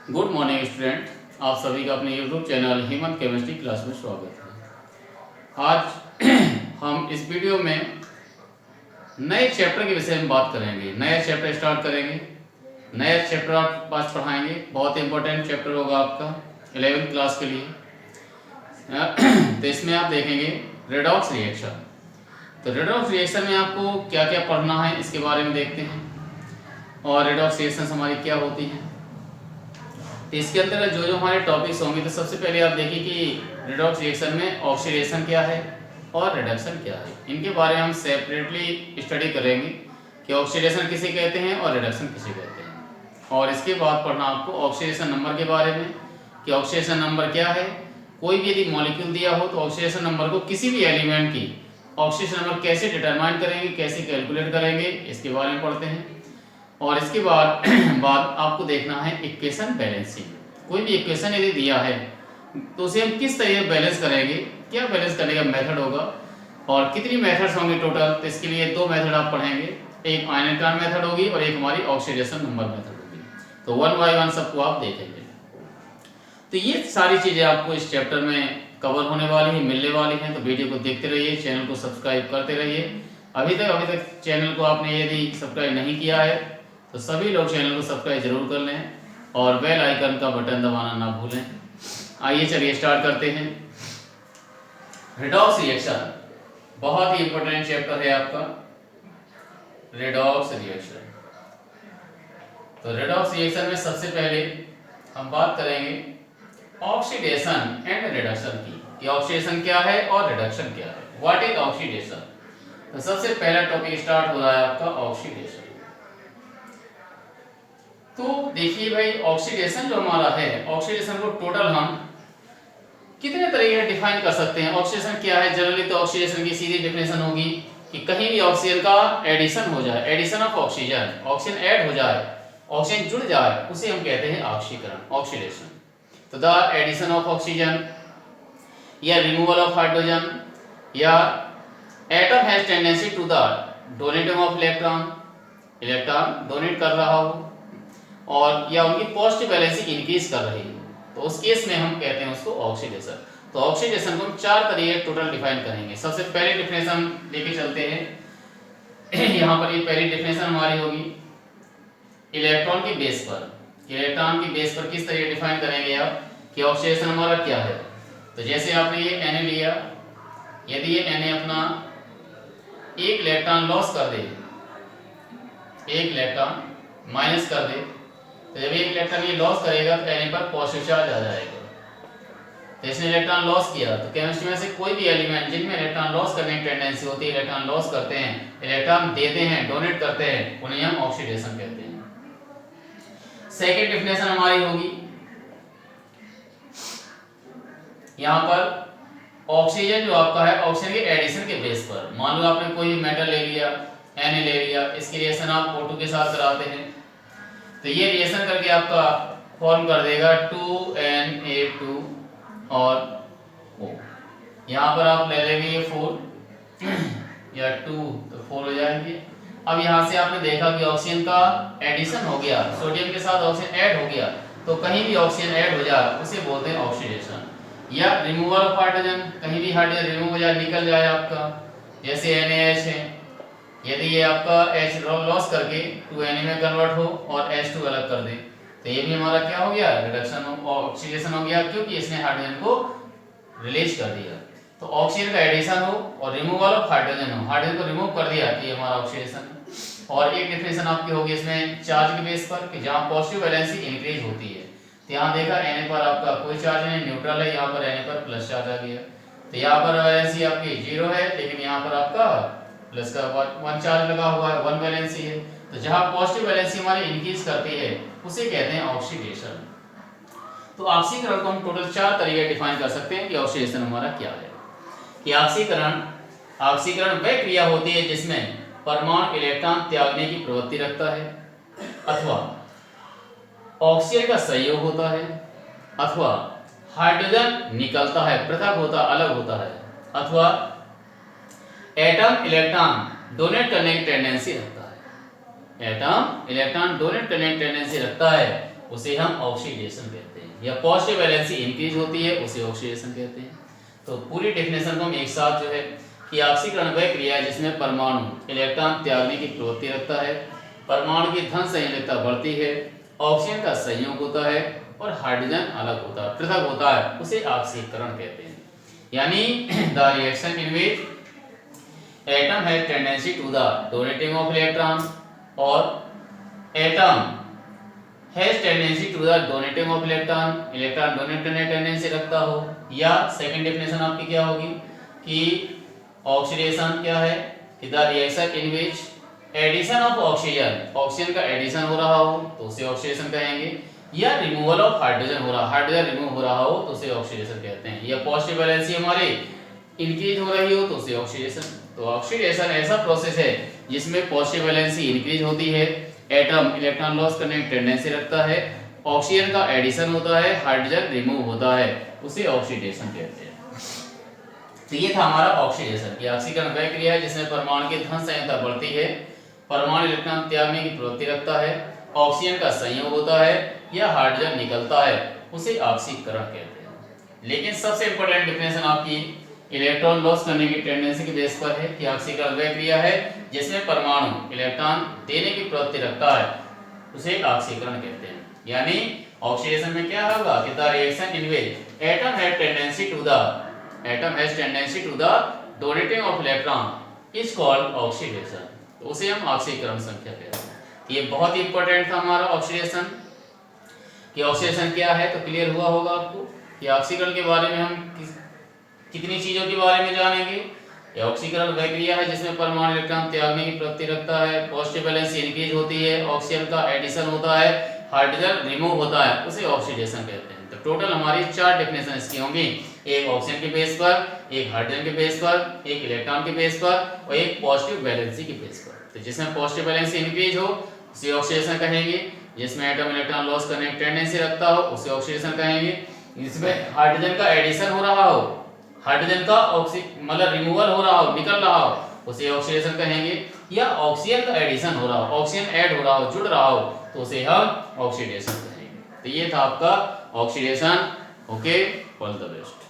Good morning student, आप सभी का अपने YouTube channel Hemant chemistry class में स्वागत है। आज हम इस वीडियो में नए चैप्टर के विषय में बात करेंगे। नया चैप्टर स्टार्ट करेंगे। नया चैप्टर आप पास पढ़ाएंगे। बहुत इंपॉर्टेंट चैप्टर होगा आपका 11th क्लास के लिए। तो इसमें आप देखेंगे रेडॉक्स रिएक्शन। तो रेडॉक्स रिएक्शन में आपको क्या क्या पढ़ना है इसके बारे में देखते हैं, और रेडॉक्स रिएक्शन हमारी क्या होती हैं। तो इसके अंतर्गत जो जो हमारे टॉपिक्स होंगे, तो सबसे पहले आप देखिए कि रेडॉक्स रिएक्शन में ऑक्सीडेशन क्या है और रिडक्शन क्या है। इनके बारे में हम सेपरेटली स्टडी करेंगे कि ऑक्सीडेशन किसे कहते हैं और रिडक्शन किसे कहते हैं। और इसके बाद पढ़ना आपको ऑक्सीडेशन नंबर के बारे में कि ऑक्सीडेशन नंबर क्या है। कोई भी यदि मॉलिक्यूल दिया हो तो ऑक्सीडेशन नंबर को किसी भी एलिमेंट की ऑक्सीडेशन नंबर कैसे डिटरमाइन करेंगे, कैसे कैलकुलेट करेंगे, इसके बारे में पढ़ते हैं। और इसके बाद आपको देखना है इक्वेशन बैलेंसिंग। कोई भी इक्वेशन यदि दिया है तो उसे हम किस तरीके से बैलेंस करेंगे, क्या बैलेंस करने का मेथड होगा और कितनी मेथड्स होंगे टोटल। तो इसके लिए दो मेथड आप पढ़ेंगे, एक आयनीकरण मेथड होगी और एक हमारी ऑक्सीडेशन नंबर मेथड होगी। तो वन बाय वन सबको आप देखेंगे। तो ये सारी चीज़ें आपको इस चैप्टर में कवर होने वाली है, मिलने वाली हैं। तो वीडियो को देखते रहिए, चैनल को सब्सक्राइब करते रहिए। अभी तक चैनल को आपने यदि सब्सक्राइब नहीं किया है तो सभी लोग चैनल को सब्सक्राइब जरूर कर लें और बेल आइकन का बटन दबाना ना भूलें। आइए चलिए स्टार्ट करते हैं। रेडॉक्स रिएक्शन बहुत ही इंपॉर्टेंट चैप्टर है आपका, रेडॉक्स रिएक्शन। तो रेडॉक्स रिएक्शन में सबसे पहले हम बात करेंगे ऑक्सीडेशन एंड रिडक्शन की कि ऑक्सीडेशन क्या है और रिडक्शन क्या है। What is oxidation. तो सबसे पहला टॉपिक स्टार्ट हो रहा है आपका ऑक्सीडेशन। तो देखिए भाई, ऑक्सीडेशन जो हमारा है, ऑक्सीडेशन को टोटल हम कितने तरीके से डिफाइन कर सकते हैं। ऑक्सीडेशन क्या है, जनरली तो ऑक्सीडेशन की सीधी डेफिनेशन होगी कि कहीं भी ऑक्सीजन का एडिशन हो जाए, addition of oxygen, oxygen add हो जाए, ऑक्सीजन जुड़ जाए, उसे हम कहते हैं ऑक्सीकरण, ऑक्सीडेशन। तो द एडिशन ऑफ ऑक्सीजन या रिमूवल ऑफ हाइड्रोजन या atom has tendency to the donating of electron, electron donate कर रहा हो और या उनकी पॉजिटिव वैलेंसी इंक्रीज कर रही है, तो उस केस में हम कहते हैं उसको ऑक्सीडेशन। तो ऑक्सीडेशन को हम चार तरीके टोटल डिफाइन करेंगे। सबसे पहले डेफिनेशन लेके चलते हैं। यहाँ पर ये पहली डेफिनेशन हमारी होगी इलेक्ट्रॉन के बेस पर। इलेक्ट्रॉन के बेस पर किस तरीके डिफाइन करेंगे आप कि ऑक्सीडेशन हमारा क्या है। तो जैसे आपने ये Na लिया, यदि ये Na अपना एक इलेक्ट्रॉन लॉस कर दे, एक इलेक्ट्रॉन माइनस कर दे, तो जब एक इलेक्ट्रॉन ये लॉस करेगा तो Na पर पॉजिटिव चार्ज आ जाएगा। तो इसने इलेक्ट्रॉन लॉस किया, तो केमिस्ट्री में से कोई भी एलिमेंट जिनमें इलेक्ट्रॉन लॉस करने की टेंडेंसी होती है, इलेक्ट्रॉन लॉस करते हैं, इलेक्ट्रॉन देते हैं, डोनेट करते हैं, उन्हें हम ऑक्सीडेशन कहते हैं। सेकेंड डेफिनेशन हमारी होगी यहाँ पर ऑक्सीजन जो आपका है, ऑक्सीजन के एडिशन के बेस पर। मान लो आपने कोई मेटल ले लिया, Na ले लिया, इसकी रिएक्शन आप O2 के साथ कराते हैं, तो ये रिएक्शन करके आपका फॉर्म कर देगा 2Na2 और O। यहाँ पर आप ले लेंगे ये 4 या 2 तो 4 हो जाएंगे। अब यहाँ से आपने देखा कि ऑक्सीजन का एडिशन हो गया, सोडियम के साथ ऑक्सीजन ऐड हो गया, तो कहीं भी ऑक्सीजन ऐड हो जाए उसे बोलते हैं ऑक्सीडेशन। या रिमूवल ऑफ हाइड्रोजन, कहीं भी हाइड्रोजन रिमूव हो जाए, निकल जाए आपका, जैसे NaH है, यदि ये आपका H लॉस करके 2Na में कन्वर्ट हो और H2 अलग कर दे, तो ये भी हमारा क्या हो गया, रिडक्शन ऑक्सीडेशन हो गया, क्योंकि इसने हाइड्रोजन को रिलीज कर दिया। तो ऑक्सीजन का एडिशन हो और रिमूवल ऑफ हाइड्रोजन हो, हाइड्रोजन को रिमूव कर दिया, तो ये हमारा ऑक्सीडेशन। और एक डेफिनेशन आपकी होगी इसमें चार्ज के बेस पर कि जहाँ पॉजिटिव वैलेंसी इंक्रीज होती है। तो यहाँ देखा Na पर आपका कोई चार्ज नहीं, न्यूट्रल है, यहाँ पर Na पर प्लस चार्ज आ गया। तो यहाँ पर वैलेंसी आपकी 0 है, लेकिन यहाँ पर आपका प्लस का 1 चार्ज लगा हुआ है, 1 वैलेंसी है। तो जहाँ पॉजिटिव वैलेंसी हमारी इंक्रीज करती है उसे कहते हैं ऑक्सीडेशन। तो ऑक्सीकरण को हम टोटल 4 तरीके डिफाइन कर सकते हैं कि ऑक्सीडेशन हमारा क्या है। कि ऑक्सीकरण वह क्रिया होती है जिसमें परमाणु इलेक्ट्रॉन त्यागने की प्रवृत्ति रखता है, अथवा ऑक्सीजन का सहयोग होता है, अथवा हाइड्रोजन निकलता है, पृथक होता, अलग होता है, अथवा एटम इलेक्ट्रॉन डोनेट करने की टेंडेंसी रखता है। एटम इलेक्ट्रॉन डोनेट करने की टेंडेंसी रखता है, उसे हम ऑक्सीडेशन कहते हैं, या पॉजिटिव वैलेंसी इंक्रीज होती है उसे ऑक्सीडेशन कहते हैं। तो पूरी डेफिनेशन को हम एक साथ जो है कि ऑक्सीकरण वह क्रिया है जिसमें परमाणु इलेक्ट्रॉन त्यागने की प्रवृत्ति रखता है, परमाणु की धन संयोजकता बढ़ती है, ऑक्सीजन का संयोग होता है और हाइड्रोजन अलग होता है, पृथक होता है, उसे ऑक्सीकरण कहते हैं। यानी the reaction in which atom has tendency to the donating of electron और atom has tendency to the donating of electron, electron donate करने टेंडेंसी रखता हो, या सेकंड डेफिनेशन आपकी क्या होगी कि ऑक्सीडेशन क्या है कि the reaction in which edition of oxygen, oxygen का एडिशन हो रहा हो तो उसे ऑक्सीडेशन कहेंगे, या रिमूवल ऑफ हाइड्रोजन हो रहा, हाइड्रोजन रिमूव हो रहा हो तो उसे ऑक्सीडेशन कहते हैं, या पॉजिटिव वैलेंसी हमारी इंक्रीज हो रही हो तो उसे ऑक्सीडेशन। तो ऑक्सीडेशन ऐसा प्रोसेस है जिसमें पॉजिटिव वैलेंसी इंक्रीज होती है, एटम इलेक्ट्रॉन लॉस करने की टेंडेंसी रखता है, ऑक्सीजन का एडिशन होता है, हाइड्रोजन रिमूव होता है, उसे ऑक्सीडेशन कहते हैं। तो ये था हमारा ऑक्सीडेशन की ऑक्सीकरण वह क्रिया है जिसमें परमाणु की धन संयोजकता बढ़ती है, परमाणु इलेक्ट्रॉन त्यागने की प्रवृत्ति रखता है, ऑक्सीजन का संयोग होता है या हाइड्रोजन निकलता है, उसे ऑक्सीकरण कहते हैं। लेकिन सबसे इंपॉर्टेंट डेफिनेशन आपकी इलेक्ट्रॉन लॉस करने की टेंडेंसी के बेस पर है कि ऑक्सीकरण वह क्रिया है जिसमें परमाणु इलेक्ट्रॉन देने की प्रवृत्ति रखता है, उसे ऑक्सीकरण कहते हैं। यानी ऑक्सीडेशन में क्या होगा कि the reaction in which atom has tendency to the donating of electron is called oxidation, तो उसे हम ऑक्सीकरण संख्या कहते हैं। ये बहुत ही इंपॉर्टेंट था हमारा ऑक्सीडेशन कि ऑक्सीडेशन क्या है, तो क्लियर हुआ होगा आपको कि ऑक्सीकरण के बारे में हम कितनी चीजों के बारे में जानेंगे। ऑक्सीकरण वह क्रिया है जिसमें परमाणु इलेक्ट्रॉन त्यागने की प्रवृत्ति रखता है, पॉजिटिव वैलेंसी इंक्रीज होती है, ऑक्सीजन का एडिशन होता है, हाइड्रोजन रिमूव होता है, उसे ऑक्सीडेशन कहते हैं। तो टोटल हमारी 4 डेफिनेशन इसकी होंगी, एक ऑक्सीजन के बेस पर, एक हाइड्रोजन के बेस पर, एक इलेक्ट्रॉन के बेस पर और एक पॉजिटिव वैलेंसी के बेस पर। तो जिसमें पॉजिटिव वैलेंसी इंक्रीज हो उसे ऑक्सीडेशन कहेंगे, जिसमें एटम इलेक्ट्रॉन लॉस करने की टेंडेंसी रखता हो उसे ऑक्सीडेशन कहेंगे, जिसमें हाइड्रोजन का एडिशन हो रहा हो, हाइड्रोजन का मतलब रिमूवल हो रहा हो, निकल रहा हो, उसे ऑक्सीडेशन कहेंगे, या ऑक्सीजन का एडिशन हो रहा हो, ऑक्सीजन ऐड हो रहा हो, जुड़ रहा हो तो उसे हम ऑक्सीडेशन कहेंगे। तो ये था आपका oxidation. Okay, all the best.